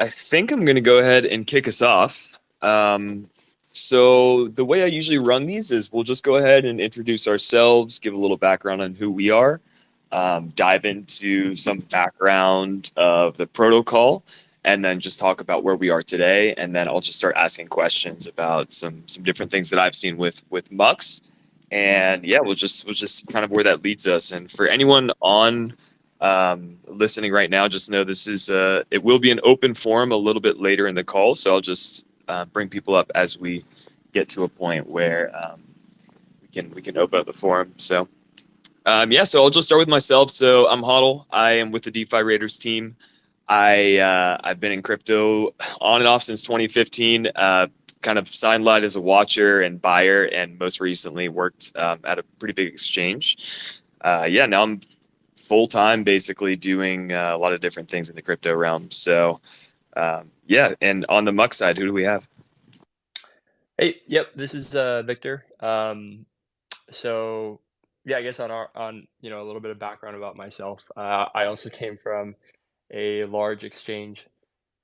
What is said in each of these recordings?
I think I'm going to go ahead and kick us off. So the way I usually run these is we'll just go ahead and introduce ourselves, give a little background on who we are, dive into some background of the protocol, and then just talk about where we are today. And then I'll just start asking questions about some different things that I've seen with Mux. And yeah, we'll just kind of where that leads us. And for anyone on listening right now, just know this is it will be an open forum a little bit later in the call, so I'll just bring people up as we get to a point where we can open up the forum. So yeah, so I'll just start with myself. So I'm Hodl. I am with the DeFi Raiders team. I've been in crypto on and off since 2015. Kind of sidelined as a watcher and buyer, and most recently worked at a pretty big exchange. Yeah, now I'm full time, basically doing a lot of different things in the crypto realm. So yeah, and on the Muck side, who do we have? Hey, yep, this is Victor. So yeah, I guess on a little bit of background about myself. I also came from a large exchange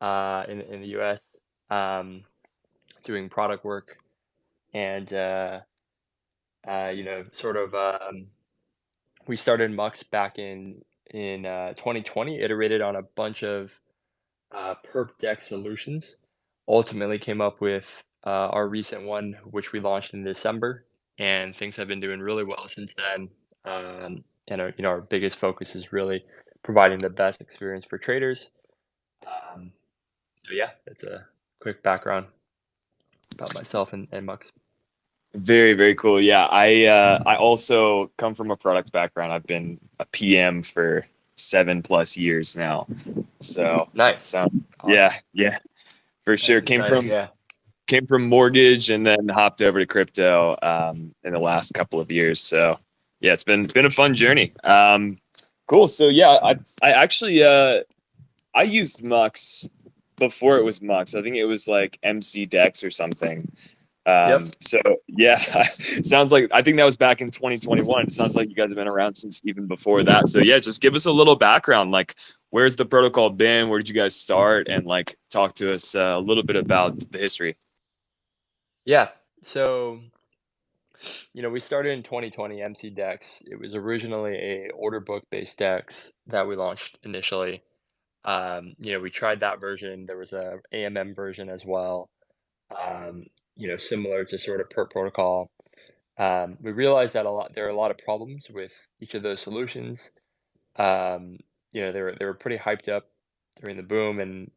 in the U.S. Doing product work and sort of we started Mux back in 2020. Iterated on a bunch of perp deck solutions. Ultimately came up with our recent one, which we launched in December, and things have been doing really well since then. And our biggest focus is really providing the best experience for traders. Um, so yeah, that's a quick background about myself and Mux. Very, very cool. Yeah, I also come from a product background. I've been a PM for 7+ years now. So, Nice, so yeah, awesome. yeah, for sure. That's Came exciting. from Yeah. came from mortgage and then hopped over to crypto in the last couple of years. So yeah, it's been a fun journey. Cool. So yeah, I actually I used Mux before it was Mux. I think it was like MC Dex or something. Yep. So yeah, sounds like I think that was back in 2021. It sounds like you guys have been around since even before that. So yeah, just give us a little background. Like, where's the protocol been? Where did you guys start? And like, talk to us a little bit about the history. Yeah. So we started in 2020 MC Dex. It was originally a order book based Dex that we launched initially. We tried that version. There was a AMM version as well. Similar to sort of per protocol. We realized that there are a lot of problems with each of those solutions. They were pretty hyped up during the boom, and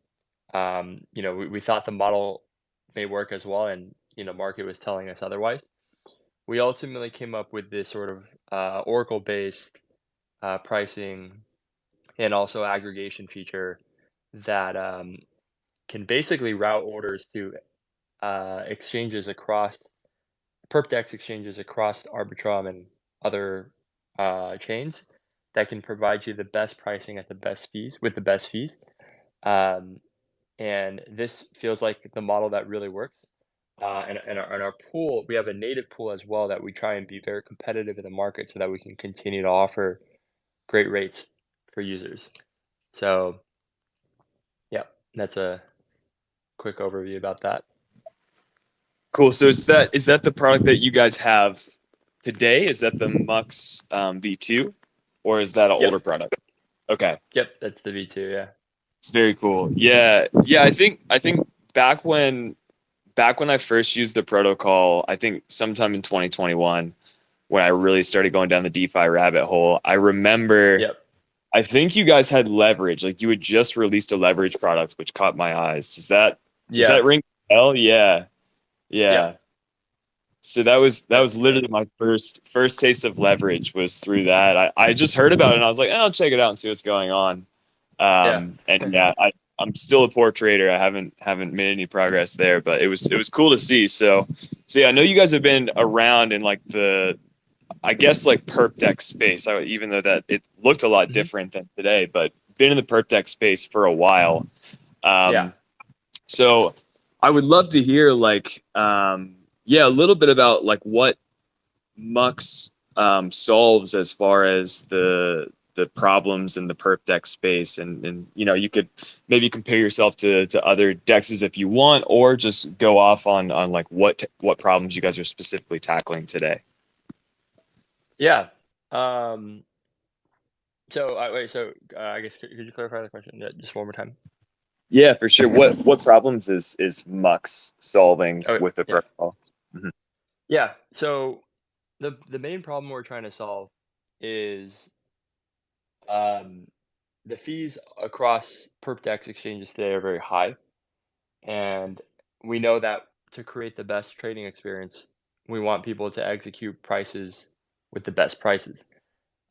we thought the model may work as well, and market was telling us otherwise. We ultimately came up with this sort of Oracle-based pricing and also aggregation feature that can basically route orders to exchanges across perpdex exchanges across Arbitrum and other chains that can provide you the best pricing at the best fees with the best fees. Um, and this feels like the model that really works. And our pool, we have a native pool as well that we try and be very competitive in the market so that we can continue to offer great rates for users. So yeah, that's a quick overview about that. Cool. So is that the product that you guys have today? Is that the Mux V2, or is that an Yep, older product? Okay. yep, that's the V2. Yeah, Very cool. Yeah. Yeah, I think back when I first used the protocol, I think sometime in 2021 when I really started going down the DeFi rabbit hole, I remember yep, I think you guys had leverage. Like you had just released a leverage product which caught my eyes. Does that yeah, ring a bell? Yeah. yep, Yeah. So that was that's literally correct. my first taste of leverage was through that. I just heard about it and I was like, I'll check it out and see what's going on. Yeah, And yeah, I'm still a poor trader. I haven't made any progress there, but it was cool to see. So yeah, I know you guys have been around in like the I guess like perp deck space. Even though that it looked a lot hmm different than today, but been in the perp deck space for a while. yeah. Um, so I would love to hear like yeah, a little bit about like what Mux solves as far as the problems in the perp dex space, and you could maybe compare yourself to other dexes if you want, or just go off on like what problems you guys are specifically tackling today. Yeah. Um, I guess could you clarify the question just one more time? Yeah, for sure. What problems is Mux solving Oh, with the yeah. protocol? Mhm. Yeah. So the main problem we're trying to solve is um, the fees across perp dex exchanges today are very high, and we know that to create the best trading experience, we want people to execute prices with the best prices.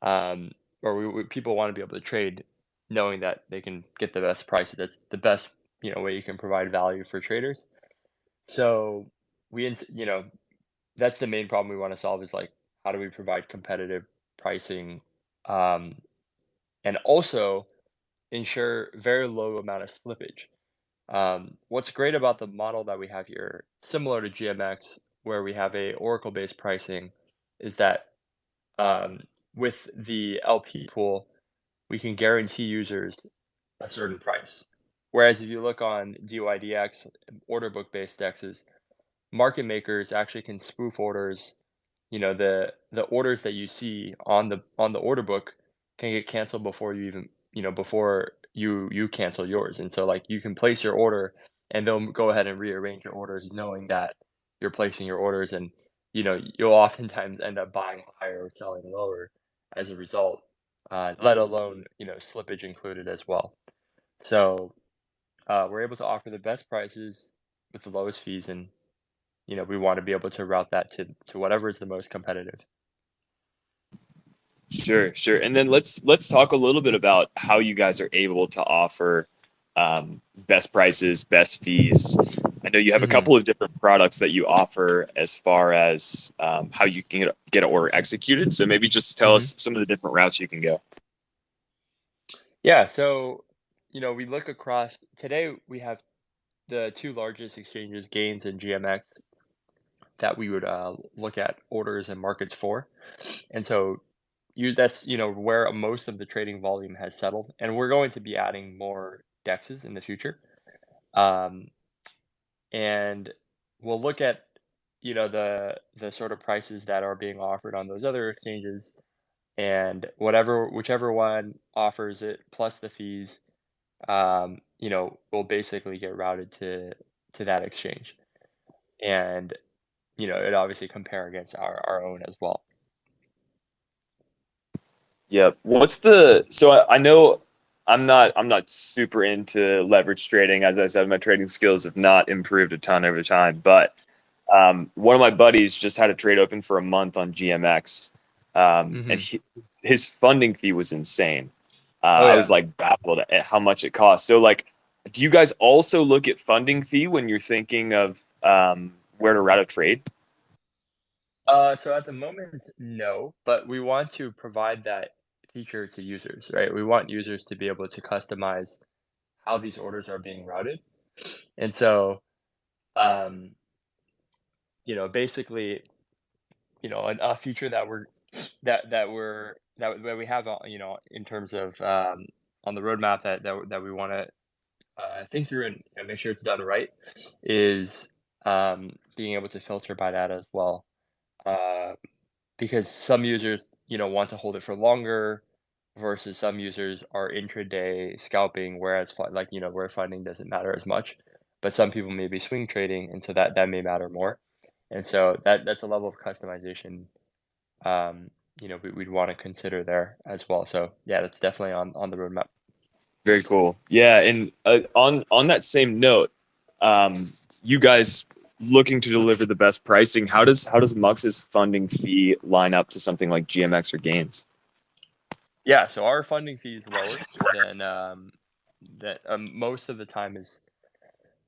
Um, or people want to be able to trade knowing that they can get the best prices. That's the best, way you can provide value for traders. So that's the main problem we want to solve is like how do we provide competitive pricing, um, and also ensure very low amount of slippage. What's great about the model that we have here, similar to GMX, where we have a Oracle-based pricing, is that um, with the LP pool, we can guarantee users a certain price. Whereas if you look on DYDX, order book based dexes, market makers actually can spoof orders. The orders that you see on the order book can get canceled before you even before you cancel yours. And so like you can place your order and they'll go ahead and rearrange your orders knowing that you're placing your orders, and you'll oftentimes end up buying higher or selling lower as a result, let alone slippage included as well. So we're able to offer the best prices with the lowest fees, and we want to be able to route that to whatever is the most competitive. Sure, sure. And then let's talk a little bit about how you guys are able to offer best prices, best fees. I know you have a Hmm. couple of different products that you offer as far as how you can get an order executed. So maybe just tell Hmm. us some of the different routes you can go. Yeah. So, we look across today. We have the two largest exchanges, Gains and GMX, that we would look at orders and markets for. And so, that's where most of the trading volume has settled, and we're going to be adding more dexes in the future. Um, and we'll look at the sort of prices that are being offered on those other exchanges, and whichever one offers it plus the fees, will basically get routed to that exchange, and it obviously compare against our own as well. Yeah. What's the so I know I'm not super into leverage trading. As I said, my trading skills have not improved a ton over time. But one of my buddies just had a trade open for a month on GMX, and Hmm. his funding fee was insane. Oh I was yeah. like baffled at how much it costs. So like, do you guys also look at funding fee when you're thinking of where to route a trade? So at the moment, no, but we want to provide that feature to users, right? We want users to be able to customize how these orders are being routed. And so, um, basically, a feature that we have, in terms of on the roadmap that we want to think through and make sure it's done right is being able to filter by that as well. Uh, because some users, want to hold it for longer versus some users are intraday scalping, whereas where funding doesn't matter as much. But some people may be swing trading, and so that may matter more. And so that's a level of customization, we'd want to consider there as well. So yeah, that's definitely on the roadmap. Very cool. Yeah, and on that same note, you guys looking to deliver the best pricing. How does Mux's funding fee line up to something like GMX or Games? Yeah, so our funding fee is lower than that most of the time is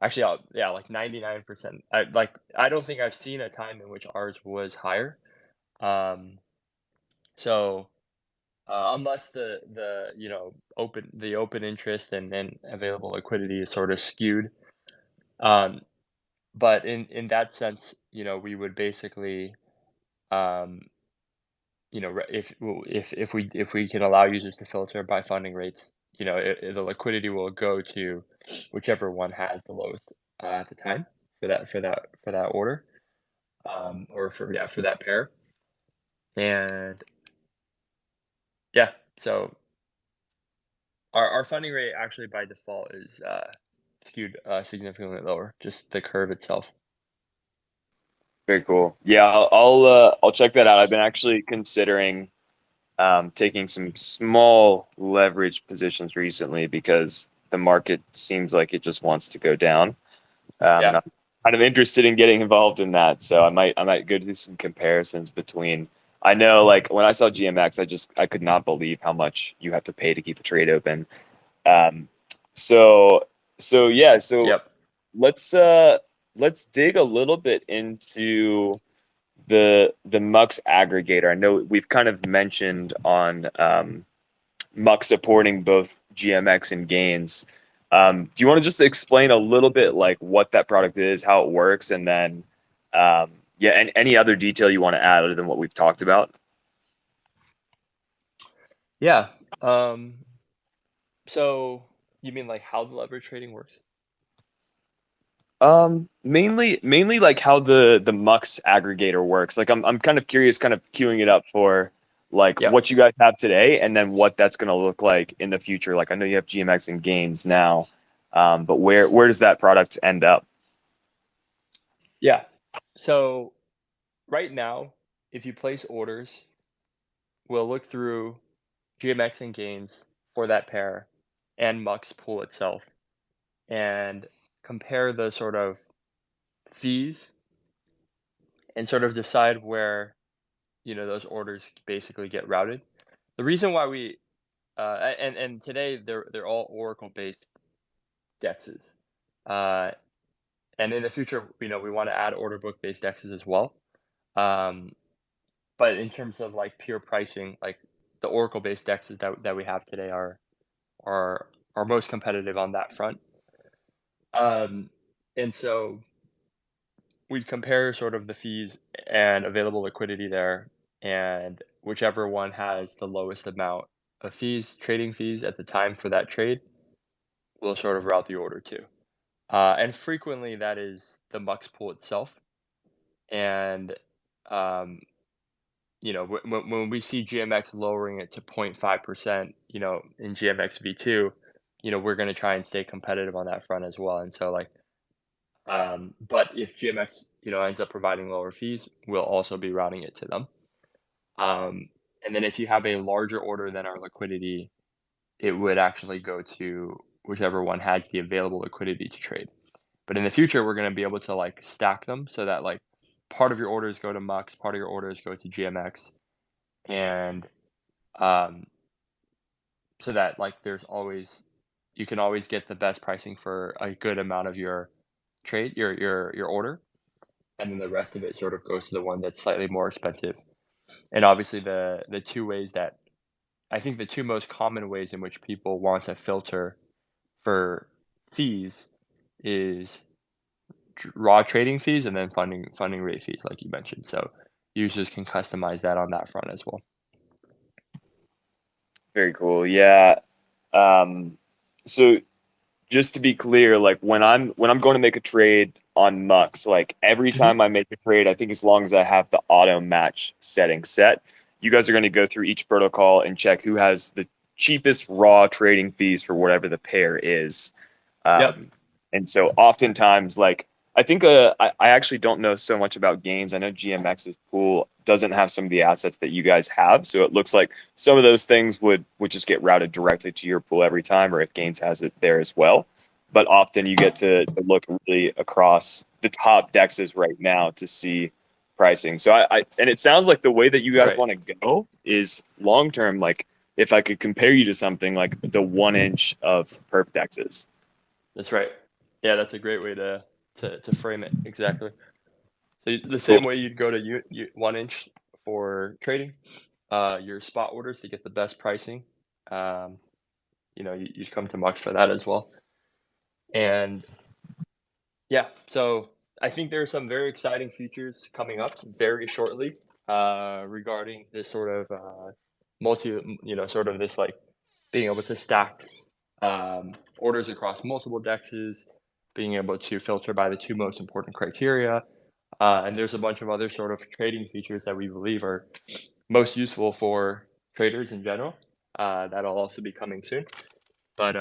actually yeah, like 99%. I don't think I've seen a time in which ours was higher. Um, so unless the open interest and available liquidity is sort of skewed. Um, but in that sense, we would basically um if we can allow users to filter by funding rates, the liquidity will go to whichever one has the lowest at the time for that order, or for that pair. And yeah, so our funding rate actually by default is skewed significantly lower, just the curve itself. Very cool. Yeah, I'll check that out. I've been actually considering taking some small leverage positions recently because the market seems like it just wants to go down. And Yeah, I'm kind of interested in getting involved in that. So I might go do some comparisons between. I know, like when I saw GMX, I could not believe how much you have to pay to keep a trade open. Um, so so yeah, so yep, let's uh let's dig a little bit into the Mux aggregator. I know we've kind of mentioned on Mux supporting both GMX and Gains. Do you want to just explain a little bit like what that product is, how it works, and then yeah, and any other detail you want to add other than what we've talked about? yeah. So you mean like how the leverage trading works? Mainly like how the Mux aggregator works. Like I'm kind of curious, kind of queuing it up for like Yep. what you guys have today, and then what that's going to look like in the future. Like I know you have GMX and Gains now, but where does that product end up? Yeah. So right now, if you place orders, we'll look through GMX and Gains for that pair and Mux pool itself and compare the sort of fees and sort of decide where those orders basically get routed. The reason why we and today they're all Oracle based dexes, uh, and in the future we want to add order book based dexes as well. Um, but in terms of like pure pricing, like the Oracle based dexes that we have today are are most competitive on that front. Um, and so we'd compare sort of the fees and available liquidity there, and whichever one has the lowest amount of fees, trading fees at the time for that trade, will sort of route the order to. And frequently that is the Mux pool itself. And um, when we see GMX lowering it to 0.5%, in GMX V2, we're going to try and stay competitive on that front as well. And so like, but if GMX, ends up providing lower fees, we'll also be routing it to them. Um, and then if you have a larger order than our liquidity, it would actually go to whichever one has the available liquidity to trade. But in the future, we're going to be able to like stack them so that like part of your orders go to Mux, part of your orders go to GMX, and um, so that like you can always get the best pricing for a good amount of your trade, your order, and then the rest of it sort of goes to the one that's slightly more expensive. And obviously, the two ways that I think the two most common ways in which people want to filter for fees is raw trading fees and then funding rate fees, like you mentioned. So users can customize that on that front as well. Very cool. Yeah. Um, so just to be clear, like when I'm going to make a trade on Mux, like every Mhm. time I make a trade, I think as long as I have the auto match setting set, you guys are going to go through each protocol and check who has the cheapest raw trading fees for whatever the pair is. Yep. Um, and so oftentimes, like I think I actually don't know so much about gains. I know GMX's pool doesn't have some of the assets that you guys have, so it looks like some of those things would just get routed directly to your pool every time, or if Gains has it there as well. But often you get to look really across the top dexes right now to see pricing. So I and it sounds like the way that you That's guys right. want to go is long term. Like if I could compare you to something like the 1 inch of perp dexes. That's right. Yeah, that's a great way to frame it exactly. So the Cool. same way you'd go to 1 inch for trading, your spot orders to get the best pricing. Um, you come to Mux for that as well. And yeah, so I think there are some very exciting features coming up very shortly regarding this sort of sort of this like being able to stack orders across multiple dexes, being able to filter by the two most important criteria, and there's a bunch of other sort of trading features that we believe are most useful for traders in general. That'll also be coming soon. But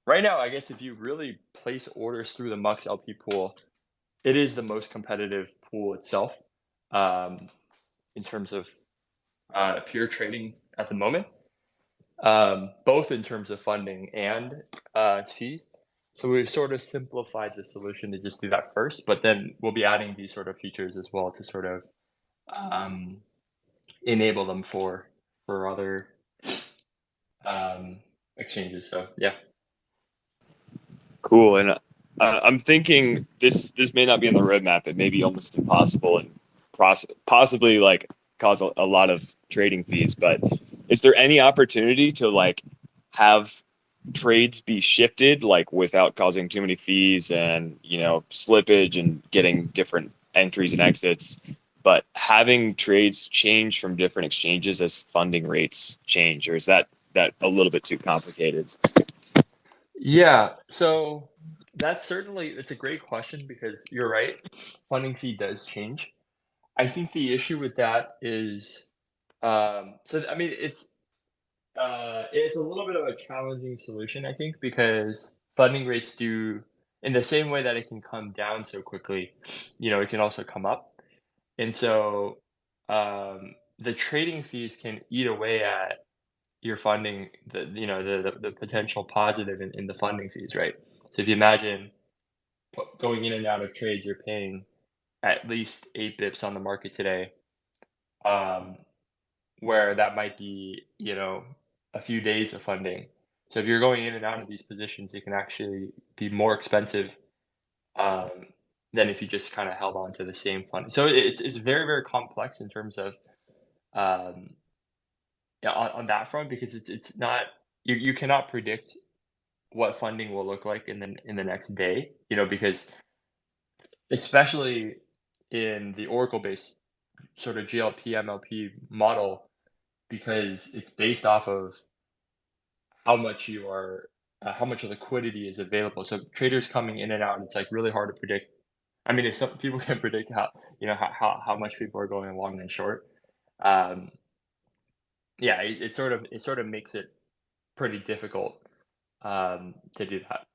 right now, I guess if you really place orders through the Mux LP pool, it is the most competitive pool itself um, in terms of pure trading at the moment, both in terms of funding and fees. So we've sort of simplified the solution to just do that first, but then we'll be adding these sort of features as well to sort of um, enable them for other um, exchanges. So yeah. Cool. And I'm thinking this may not be on the roadmap. It may be almost impossible and possibly like cause a lot of trading fees. But is there any opportunity to like have trades be shifted like without causing too many fees and slippage and getting different entries and exits, but having trades change from different exchanges as funding rates change, or is that a little bit too complicated? Yeah, so that's certainly it's a great question because you're right, funding fee does change. I think the issue with that is, so I mean, it's a little bit of a challenging solution, I think, because funding rates do, in the same way that it can come down so quickly, it can also come up, and so the trading fees can eat away at your funding, the potential positive in the funding fees, right? So if you imagine going in and out of trades, you're paying at least 8 bips on the market today, um, where that might be, a few days of funding. So if you're going in and out of these positions, it can actually be more expensive um, than if you just kind of held on to the same funding. So it's very, very complex in terms of um, yeah, on that front because it's not you cannot predict what funding will look like in the next day, because especially in the Oracle-based sort of GLP MLP model, because it's based off of how much you are, how much liquidity is available. So traders coming in and out, it's like really hard to predict. I mean, if some people can predict how much people are going long and short, um, yeah, it sort of makes it pretty difficult to do that.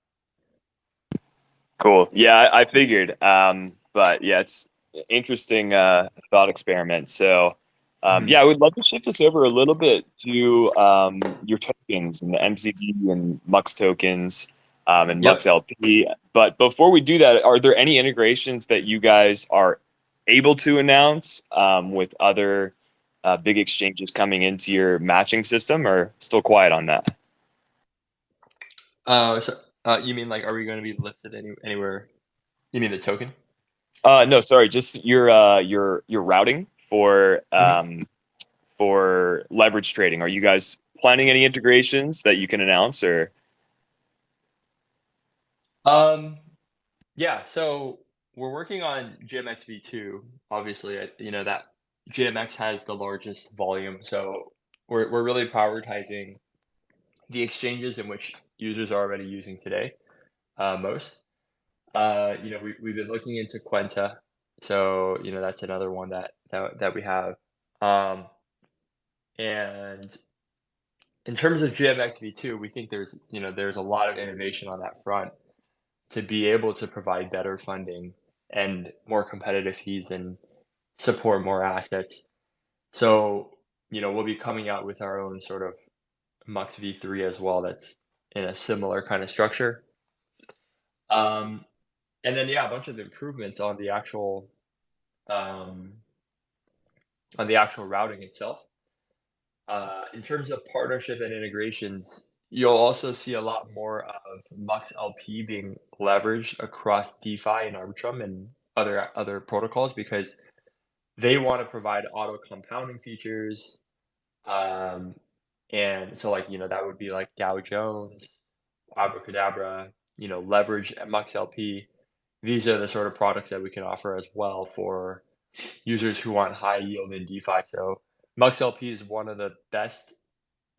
Cool. Yeah, I figured. But yeah, it's interesting thought experiment. So, Mhm. yeah, I would love to shift us over a little bit to your tokens and the MCV and Mux tokens and Mux Yep. LP. But before we do that, are there any integrations that you guys are able to announce with other big exchanges coming into your matching system, or still quiet on that? So you mean like, are we going to be listed anywhere? You mean the token? No, sorry, just your routing Mhm. for leverage trading. Are you guys planning any integrations that you can announce or? Um, yeah. So we're working on GMX V2. Obviously, that GMX has the largest volume, so we're really prioritizing the exchanges in which users are already using today most. We've been looking into Quenta, so that's another one that we have. Um, and in terms of GMX V2, we think there's a lot of innovation on that front to be able to provide better funding and more competitive fees and support more assets. So, we'll be coming out with our own sort of Mux V3 as well that's in a similar kind of structure. Um, and then yeah, a bunch of improvements um, on the actual routing itself. In terms of partnership and integrations, you'll also see a lot more of Mux LP being leveraged across DeFi and Arbitrum and other protocols because they want to provide auto compounding features. Um, and so like, that would be like Dow Jones, Abracadabra, leverage at Mux LP. these are the sort of products that we can offer as well for users who want high yield in DeFi. So Mux LP is one of the best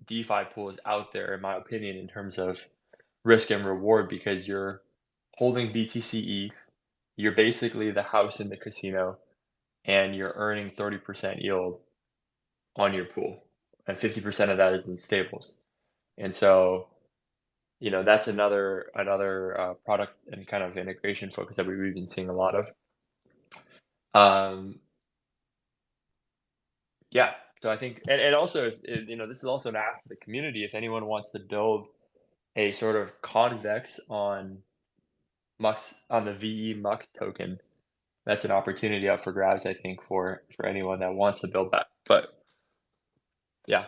DeFi pools out there, in my opinion, in terms of risk and reward because you're holding BTC ETH, you're basically the house in the casino, and you're earning 30% yield on your pool, and 50% of that is in stables. And so, that's another product and kind of integration focus that we've been seeing a lot of. Um, yeah, so I think, and also, this is also an ask of the community. If anyone wants to build a sort of convex on the VE Mux token, that's an opportunity up for grabs, I think, for anyone that wants to build that. But yeah,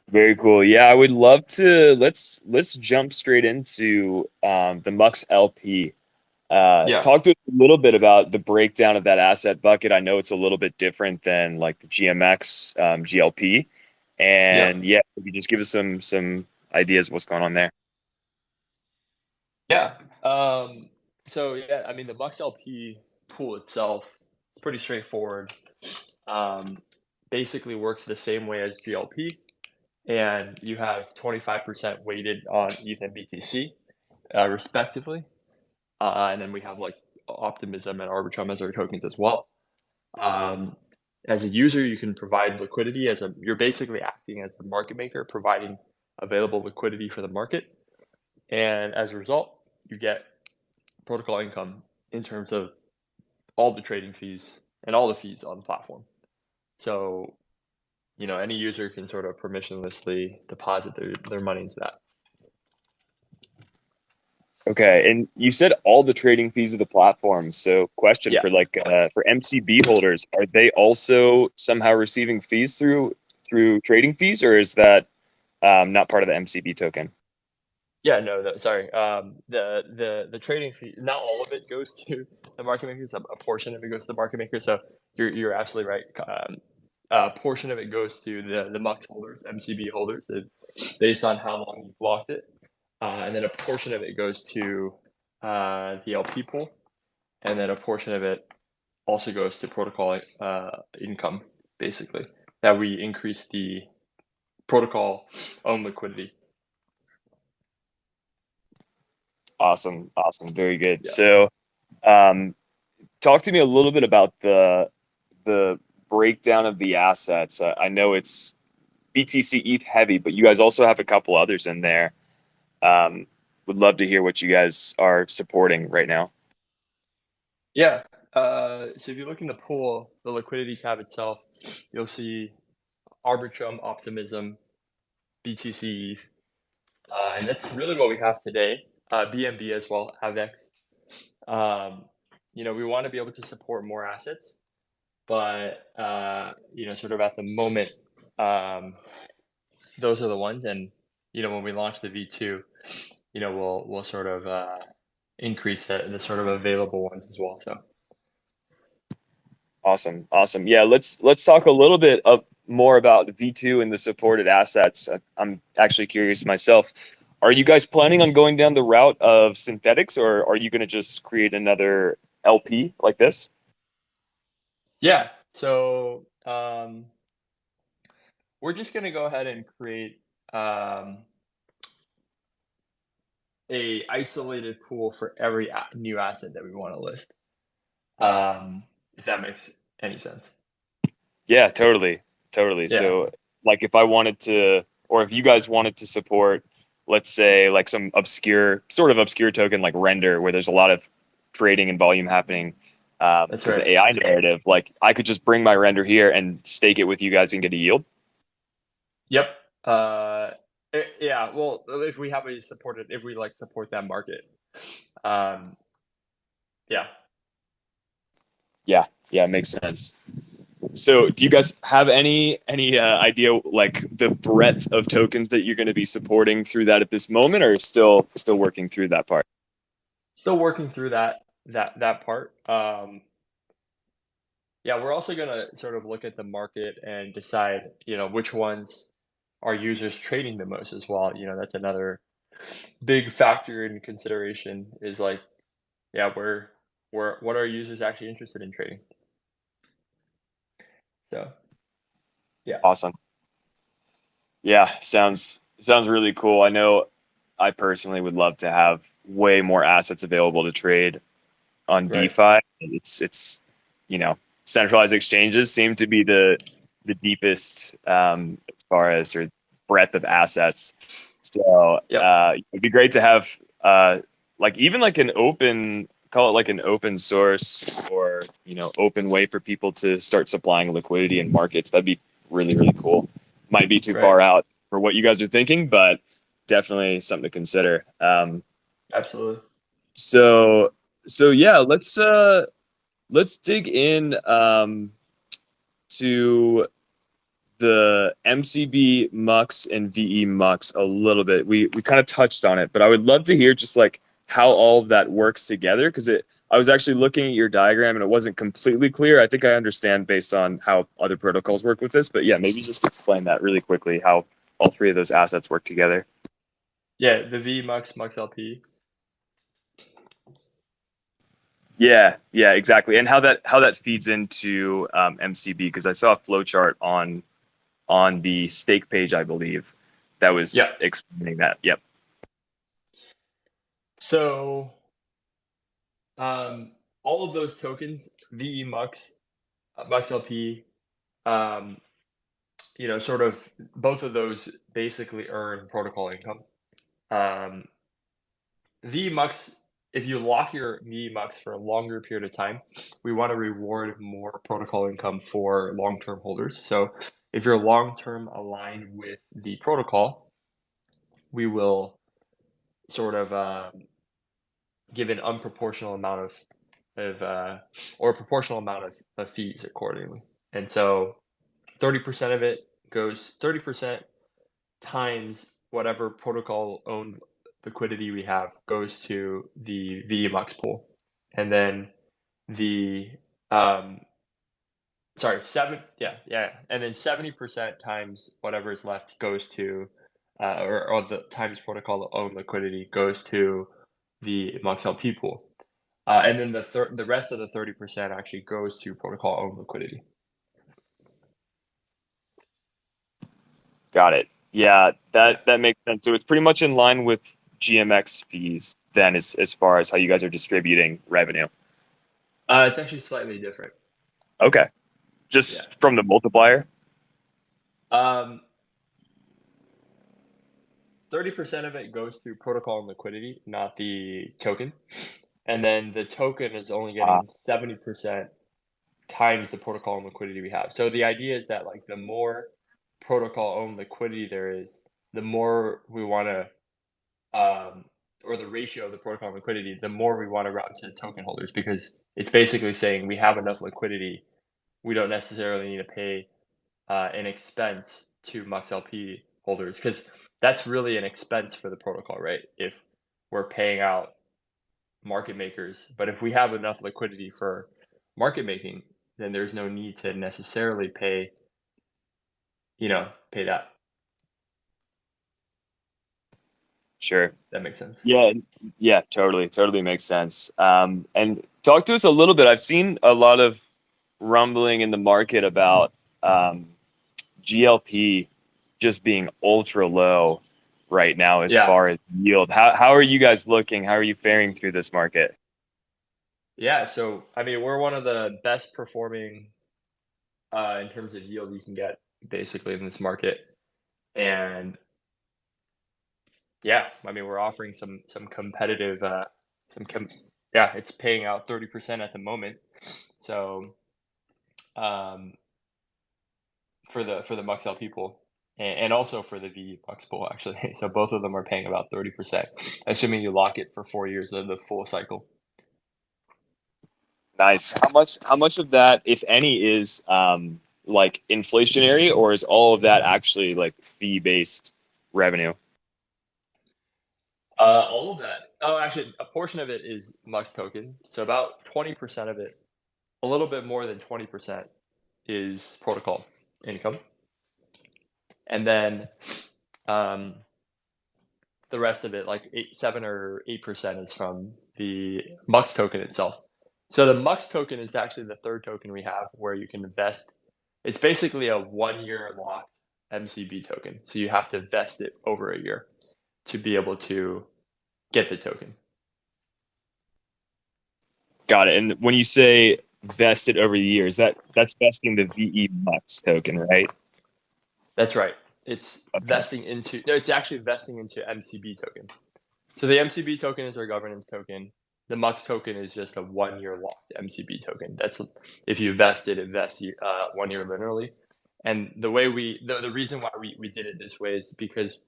Very cool. Yeah, I would love to. Let's jump straight into the Mux LP. yeah, Talk to us a little bit about the breakdown of that asset bucket. I know it's a little bit different than like the GMX GLP, yeah, and yeah, if you just give us some ideas of what's going on there. yeah. So yeah, I mean the Mux LP pool itself pretty straightforward. Um, Basically works the same way as GLP, and you have 25% weighted on ETH and BTC, respectively. And then we have like Optimism and Arbitrum as our tokens as well. Um, as a user, you can provide liquidity you're basically acting as the market maker, providing available liquidity for the market. And as a result, you get protocol income in terms of all the trading fees and all the fees on the platform. So, any user can sort of permissionlessly deposit their money into that. Okay, and you said all the trading fees of the platform. So, question Yeah. for for MCB holders, are they also somehow receiving fees through trading fees, or is that not part of the MCB token? Yeah, no, sorry. The trading fee, not all of it goes to the market makers. A portion of it goes to the market makers. So you're absolutely right. A portion of it goes to the MUX holders, MCB holders, based on how long you've blocked it, and then a portion of it goes to the LP pool, and then a portion of it also goes to protocol income, basically, that we increase the protocol own liquidity. Awesome, awesome, very good. Yeah. So, um, talk to me a little bit about the breakdown of the assets. I know it's BTC ETH heavy, but you guys also have a couple others in there. Um, would love to hear what you guys are supporting right now. Yeah. So if you look in the pool, the liquidity tab itself, you'll see Arbitrum, Optimism, BTC, and that's really what we have today. BNB as well, Avex. Um, we want to be able to support more assets, but sort of at the moment, um, those are the ones. And when we launch the V2, we'll sort of increase the sort of available ones as well. So Awesome, awesome. Yeah, let's talk a little bit of more about V2 and the supported assets. I'm actually curious myself. Are you guys planning on going down the route of synthetics, or are you going to just create another LP like this? yeah, so we're just gonna go ahead and create um, a isolated pool for every new asset that we want to list. If that makes any sense. Yeah, totally, totally. Yeah, So, like, if I wanted to, or if you guys wanted to support, let's say, like some sort of obscure token like Render, where there's a lot of trading and volume happening, that's because right. the AI narrative, like, I could just bring my Render here and stake it with you guys and get a yield. Yep. Yeah. Well, if we like support that market, um, yeah. Yeah, yeah, makes sense. So, do you guys have any idea like the breadth of tokens that you're going to be supporting through that at this moment, or still working through that part? Still working through that part. Yeah, we're also gonna sort of look at the market and decide, which ones are users trading the most as well. That's another. big factor in consideration is like, yeah, where what are users actually interested in trading? So yeah, Awesome. Yeah, sounds really cool. I know I personally would love to have way more assets available to trade on right. DeFi. It's you know, centralized exchanges seem to be the deepest as far as or breadth of assets. So Yep. it'd be great to have like even like an open, call it like an open source or open way for people to start supplying liquidity in markets. That'd be really cool. Might be too Right. far out for what you guys are thinking, but definitely something to consider. Absolutely. So so yeah, let's dig in to the MCB Mux and VE Mux a little bit. We kind of touched on it, but I would love to hear just like how all of that works together because it I was actually looking at your diagram and it wasn't completely clear. I think I understand based on how other protocols work with this, but yeah, maybe just explain that really quickly how all three of those assets work together. Yeah, the V Mux LP. Yeah, exactly. And how that feeds into MCB because I saw a flow chart on the stake page, I believe, that Yeah. was explaining that. Yep. So all of those tokens, VE Mux, Mux LP, um, sort of both of those basically earn protocol income. Um, VMux, if you lock your VMux for a longer period of time, we want to reward more protocol income for long-term holders. So if you're long-term aligned with the protocol, we will sort of give an unproportional amount of or a proportional amount of fees accordingly. And so 30% of it goes 30% times whatever protocol owned liquidity we have goes to the VMux pool. And then the um sorry, and then 70% times whatever is left goes to or the times protocol owned liquidity goes to the Mux LP pool. And then the rest of the 30% actually goes to protocol owned liquidity. Got it. Yeah, Yeah. that makes sense. So it's pretty much in line with GMX fees then as far as how you guys are distributing revenue. It's actually slightly different. Okay. Yeah. Just from the multiplier. Um, 30% of it goes through protocol and liquidity, not the token. And then the token is only Uh, getting 70% times the protocol and liquidity we have. So the idea is that like the more protocol owned liquidity there is, the more we want to or the ratio of the protocol and liquidity, the more we want to route to token holders because it's basically saying we have enough liquidity. We don't necessarily need to pay an expense to Mux LP holders because that's really an expense for the protocol, right? If we're paying out market makers, but if we have enough liquidity for market making, then there's no need to necessarily pay that. sure. That makes sense. Yeah, yeah, totally makes sense. And talk to us a little bit. I've seen a lot of rumbling in the market about GLP just being ultra low right now as Yeah, far as yield. How are you guys looking? How are you faring through this market? yeah. So I mean, we're one of the best performing in terms of yield you can get basically in this market, and yeah, I mean, we're offering some competitive some com- yeah, it's paying out 30% at the moment. So um, for the Mux LP pool and also for the V Mux pool actually. So both of them are paying about 30%, assuming you lock it for 4 years of the full cycle. Nice. How much of that, if any, is like inflationary, or is all of that actually like fee based revenue? All of that. Oh, actually, a portion of it is Mux token. So about 20% of it, a little bit more than 20% is protocol income. And then um, the rest of it, like 7 or 8%, is from the MUX token itself. So the MUX token is actually the third token we have where you can invest. It's basically a 1 year locked MCB token. So you have to vest it over a year to be able to get the token. Got it. And when you say vested over the years, that's vesting the VE Mux token, right? That's right. It's Okay. vesting into no, it's actually vesting into MCB token. So the MCB token is our governance token. The MUX token is just a 1 year locked MCB token. That's if you vest it, it vests 1 year linearly. And the reason why we did it this way is because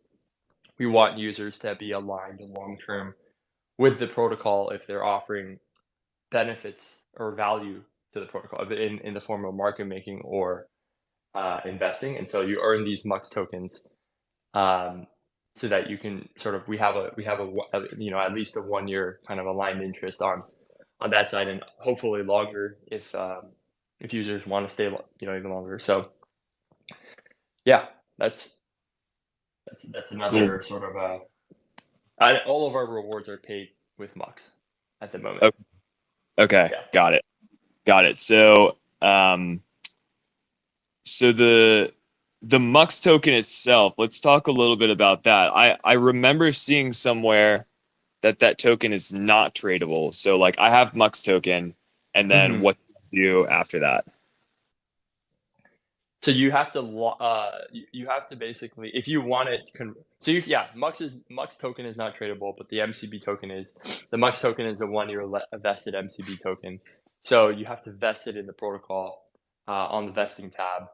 we want users to be aligned long term with the protocol if they're offering benefits or value to the protocol in the form of market making or investing. And so you earn these MUX tokens, so that you can sort of at least a 1 year kind of aligned interest on that side, and hopefully longer if users want to stay even longer. So yeah, that's that's Cool. another sort of all of our rewards are paid with MUX at the moment. Okay. Okay. Yeah. Got it. Got it. So the Mux token itself, let's talk a little bit about that. I remember seeing somewhere that token is not tradable. So like I have Mux token, and then hmm what do you do after that? So you have to you have to basically, if you want it so MUX token is not tradable, but the MCB token is. The MUX token is a 1 year vested MCB token. So you have to vest it in the protocol on the vesting tab,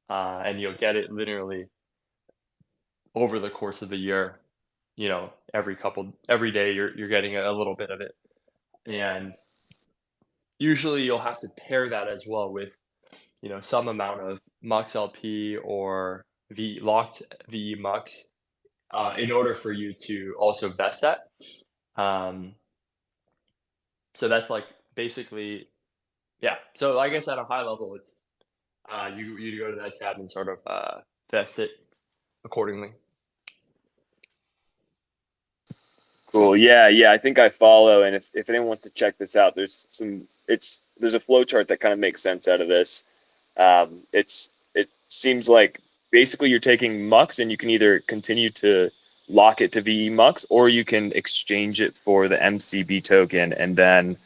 and you'll get it literally over the course of the year. Every day you're getting a little bit of it, and usually you'll have to pair that as well with some amount of Mux LP or locked VE Mux, in order for you to also vest that. Um, so that's like basically, yeah. So I guess at a high level, it's you go to that tab and sort of vest it accordingly. Cool. Yeah, yeah. I think I follow. And if anyone wants to check this out, there's a flow chart that kind of makes sense out of this. It seems like basically you're taking Mux and you can either continue to lock it to VE Mux or you can exchange it for the MCB token and then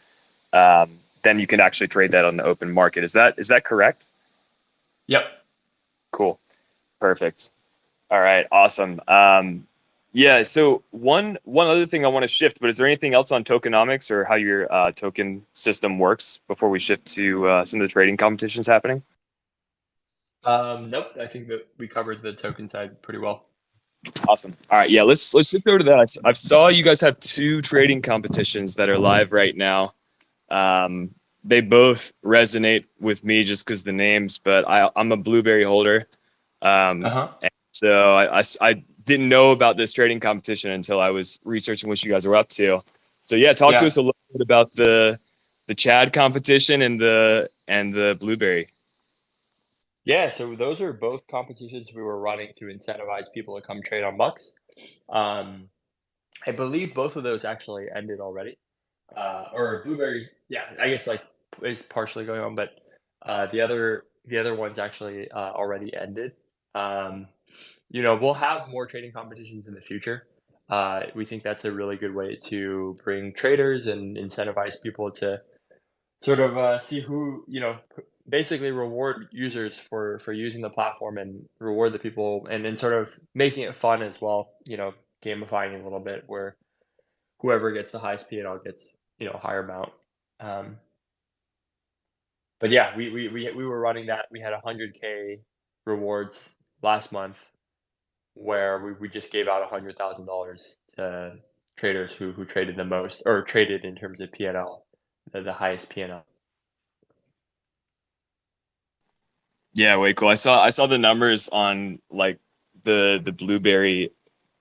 you can actually trade that on the open market. Is that correct? Yep. Cool. Perfect. All right, awesome. Yeah, so one other thing I want to shift, but is there anything else on tokenomics or how your token system works before we shift to some of the trading competitions happening? Nope. I think that we covered the token side pretty well. Awesome. All right, yeah, let's shift over to that. I saw you guys have two trading competitions that are live right now. Um, they both resonate with me just because the names, but I'm a Blueberry holder. Uh Um, huh. and so I didn't know about this trading competition until I was researching what you guys were up to. So yeah, talk to Yeah. us a little bit about the Chad competition and the Blueberry. Yeah, so those are both competitions we were running to incentivize people to come trade on Mux. Um, I believe both of those actually ended already. Or Blueberries, yeah, I guess like is partially going on, but the other ones actually already ended. Um, we'll have more trading competitions in the future. We think that's a really good way to bring traders and incentivize people to sort of see who basically reward users for using the platform and reward the people, and then sort of making it fun as well, gamifying it a little bit where whoever gets the highest P&L gets a higher amount. um, but yeah, we were running that. We had 100K rewards last month where we just gave out $100,000 to traders who traded the most, or traded in terms of P&L, the highest P&L. Yeah, way cool. I saw the numbers on like the Blueberry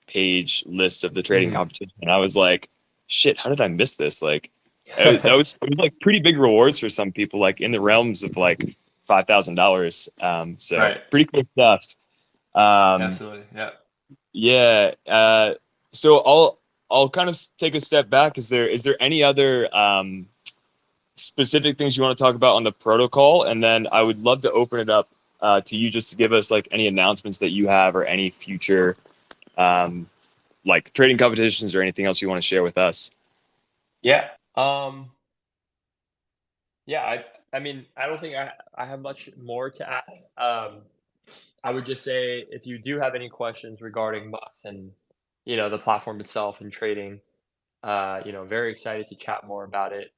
page list of the trading Mhm. competition, and I was like, shit, how did I miss this? Like, it was like pretty big rewards for some people, like in the realms of like $5,000. So Right. pretty cool stuff. Um, Absolutely. Yeah. yeah. So I'll kind of take a step back. Is there any other specific things you want to talk about on the protocol? And then I would love to open it up to you just to give us like any announcements that you have or any future um, like trading competitions or anything else you want to share with us. Yeah. Yeah, I mean, I don't think I have much more to add. I would just say if you do have any questions regarding Mux and, the platform itself and trading, very excited to chat more about it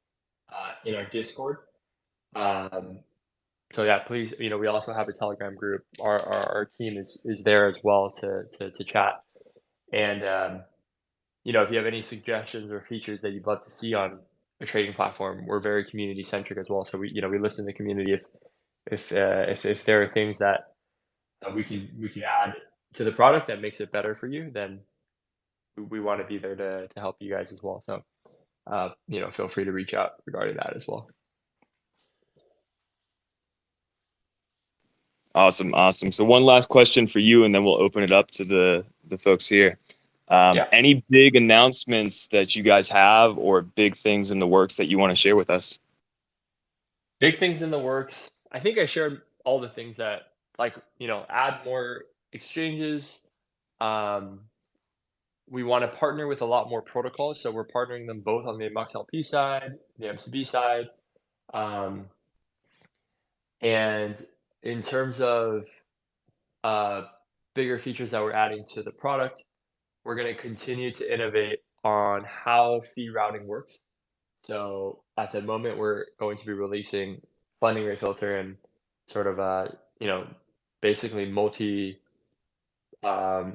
in our Discord. Um, so yeah, please, we also have a Telegram group. Our team is there as well to chat. And if you have any suggestions or features that you'd love to see on a trading platform, we're very community centric as well. So we listen to the community if there are things that we can add to the product that makes it better for you, then we want to be there to help you guys as well. So feel free to reach out regarding that as well. Awesome, awesome. So one last question for you, and then we'll open it up to the folks here. Yeah. Any big announcements that you guys have, or big things in the works that you want to share with us? Big things in the works. I think I shared all the things that add more exchanges. Um, we want to partner with a lot more protocols, so we're partnering them both on the MuxLP side, the MCB side, um, and in terms of uh, bigger features that we're adding to the product, we're going to continue to innovate on how fee routing works. So at the moment, we're going to be releasing funding rate filter and sort of basically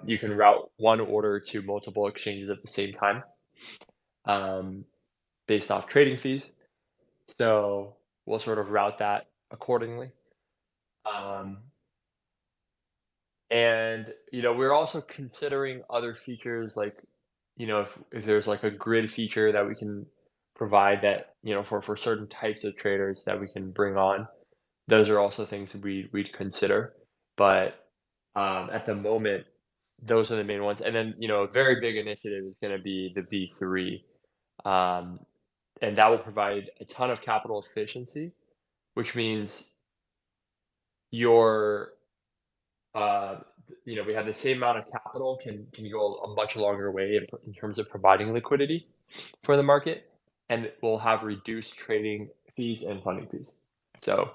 you can route one order to multiple exchanges at the same time, um, based off trading fees. So we'll sort of route that accordingly. Um, and we're also considering other features like, if there's like a grid feature that we can provide that, for certain types of traders that we can bring on. Those are also things that we'd consider. But at the moment, those are the main ones. And then, a very big initiative is going to be the V3. Um, and that will provide a ton of capital efficiency, which means your uh, we have the same amount of capital can go a much longer way in terms of providing liquidity for the market, and it will have reduced trading fees and funding fees. So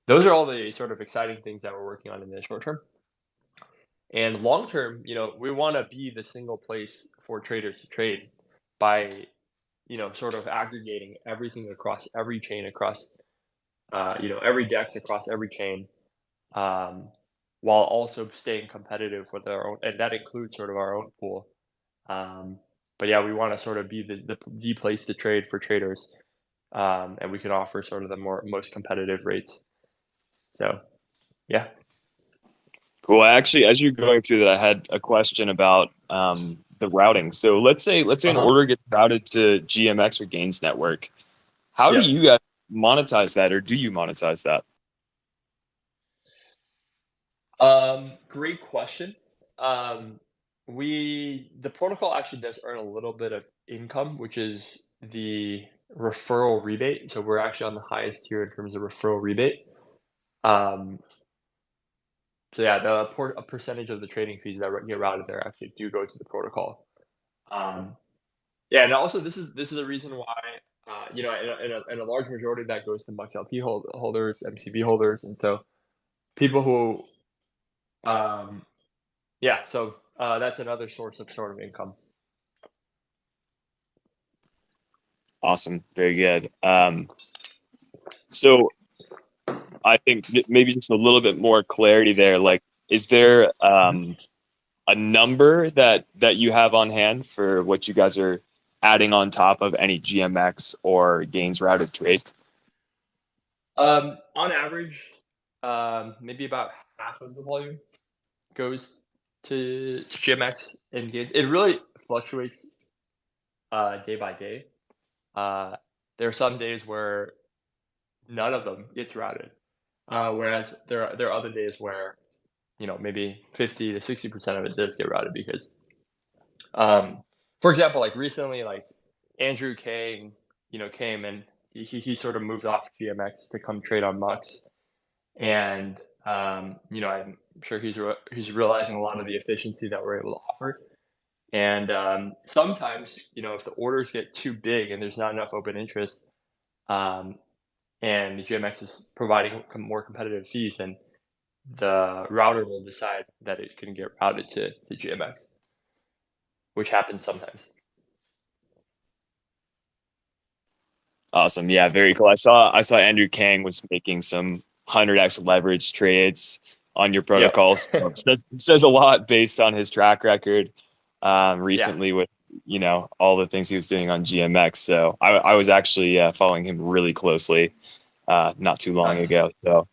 those are all the sort of exciting things that we're working on in the short term. And long term, we want to be the single place for traders to trade by, sort of aggregating everything across every chain, across, every DEX, across every chain, um, while also staying competitive with our own, and that includes sort of our own pool. Um, but yeah, we want to sort of be the place to trade for traders, and we can offer sort of the most competitive rates. So yeah. Cool. Actually, as you're going through that, I had a question about the routing. So let's say Uh an huh. order gets routed to GMX or Gains Network. How do Yeah. you guys monetize that, or do you monetize that? Great question. Um, the protocol actually does earn a little bit of income, which is the referral rebate. So we're actually on the highest tier in terms of referral rebate. Um, so yeah, a percentage of the trading fees that get routed there actually do go to the protocol. Um, yeah, and also this is the reason why and a large majority of that goes to Mux LP holders, MCB holders, and so people who um, yeah, so that's another source of sort of income. Awesome. Very good. So I think maybe just a little bit more clarity there. Like, is there Mhm. a number that you have on hand for what you guys are adding on top of any GMX or gains routed trade? On average, maybe about half of the volume goes to GMX and gains. It really fluctuates day by day. Uh, there are some days where none of them gets routed, whereas there are other days where maybe 50 to 60% of it does get routed because Um, for example, like recently, like Andrew Kang, came and he sort of moved off GMX to come trade on Mux, and I'm sure he's realizing a lot of the efficiency that we're able to offer. And sometimes, if the orders get too big and there's not enough open interest, um, and GMX is providing more competitive fees, then the router will decide that it can get routed to GMX, which happens sometimes. Awesome. Yeah, very cool. I saw Andrew Kang was making some 100x leverage trades on your Yep. protocol. So it says a lot based on his track record Yeah. recently with all the things he was doing on GMX. So I was actually following him really closely not too long Nice. ago.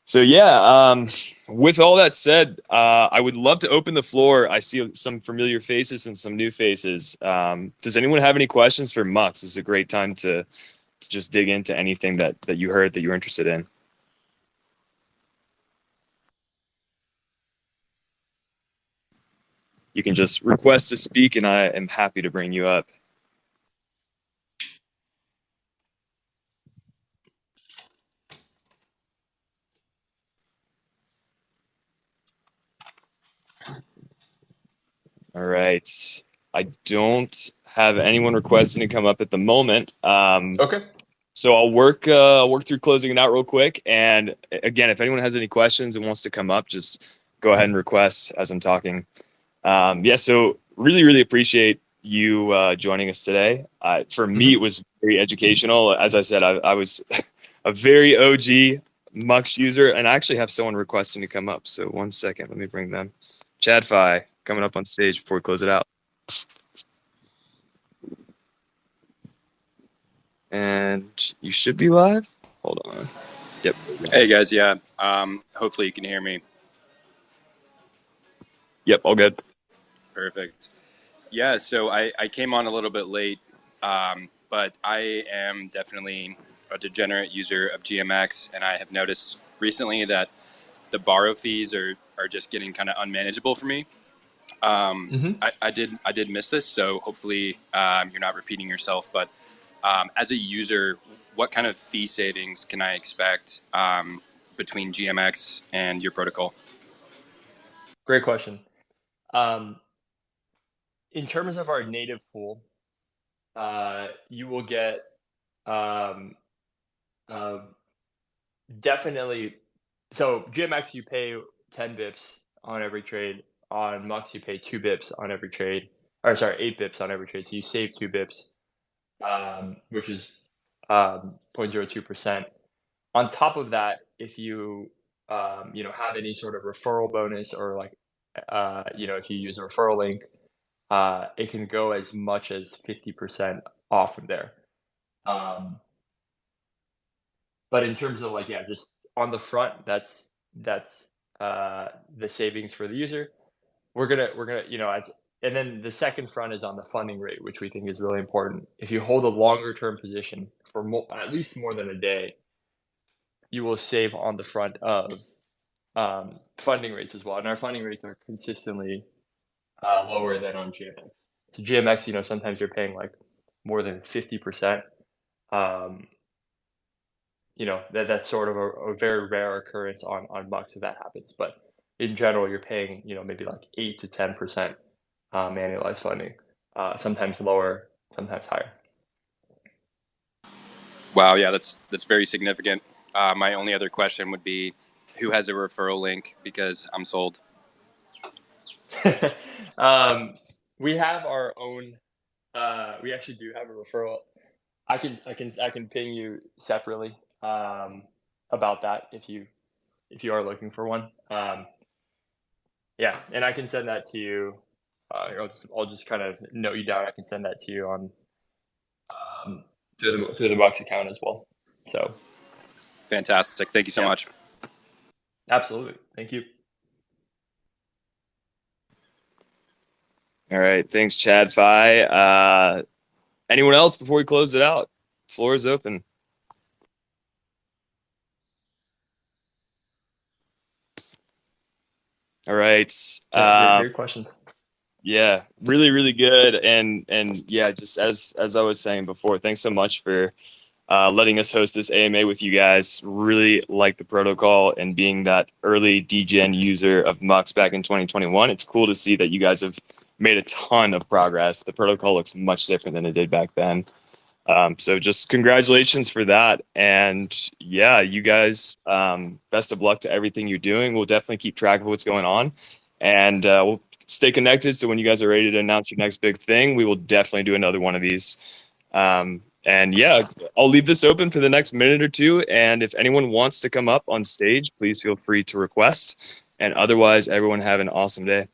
So yeah. With all that said, I would love to open the floor. I see some familiar faces and some new faces. Does anyone have any questions for Mux? This is a great time to just dig into anything that you heard that you're interested in. You can just request to speak, and I am happy to bring you up. All right. I don't have anyone requesting to come up at the moment. Okay. So I'll work through closing it out real quick. And again, if anyone has any questions and wants to come up, just go ahead and request as I'm talking. Yeah. So really appreciate you joining us today. For me, it Hmm. was very educational. As I said, I was a very OG Mux user, and I actually have someone requesting to come up. So one second, let me bring them. Chad Fi coming up on stage before we close it out. And you should be live. Hold on. Yep. Hey guys, yeah. Hopefully you can hear me. Yep. All good. Perfect. Yeah, so I came on a little bit late, but I am definitely a degenerate user of GMX, and I have noticed recently that the borrow fees are just getting kind of unmanageable for me. Hmm. I did miss this, so hopefully you're not repeating yourself. But as a user, what kind of fee savings can I expect between GMX and your protocol? Great question. Um, in terms of our native pool, you will get um, uh, definitely. So GMX, you pay 10 bips on every trade. On Mux, you pay 2 bips on every trade. Or sorry, 8 bips on every trade. So you save 2 bips, which is 0.02%. On top of that, if you have any sort of referral bonus, or like if you use a referral link, it can go as much as 50% off from there. Um, but in terms of, like, yeah, just on the front, that's the savings for the user. We're gonna as And then the second front is on the funding rate, which we think is really important. If you hold a longer term position for at least more than a day, you will save on the front of funding rates as well. And our funding rates are consistently lower than on GMX. So GMX, sometimes you're paying like more than 50%. Um, that's sort of a very rare occurrence on Mux if that happens. But in general, you're paying, maybe like 8 to 10% annualized funding, sometimes lower, sometimes higher. Wow, yeah, that's very significant. My only other question would be, who has a referral link? Because I'm sold. um, we have our own. We actually do have a referral. I can ping you separately about that if you are looking for one. Yeah, and I can send that to you. I'll just kind of note you down. I can send that to you on um, through the Box account as well. So Fantastic. Thank you so yeah, much. absolutely. Thank you. All right. Thanks, Chad Fi. Anyone else before we close it out? Floor is open. All right. Yeah, great questions. Yeah, really, really good. And yeah, just as I was saying before, thanks so much for letting us host this AMA with you guys. Really like the protocol, and being that early DGen user of Mux back in 2021, it's cool to see that you guys have made a ton of progress. The protocol looks much different than it did back then. So just congratulations for that. And yeah, you guys, best of luck to everything you're doing. We'll definitely keep track of what's going on, and we'll stay connected. So when you guys are ready to announce your next big thing, we will definitely do another one of these. And yeah, I'll leave this open for the next minute or two. And if anyone wants to come up on stage, please feel free to request. And otherwise, everyone have an awesome day.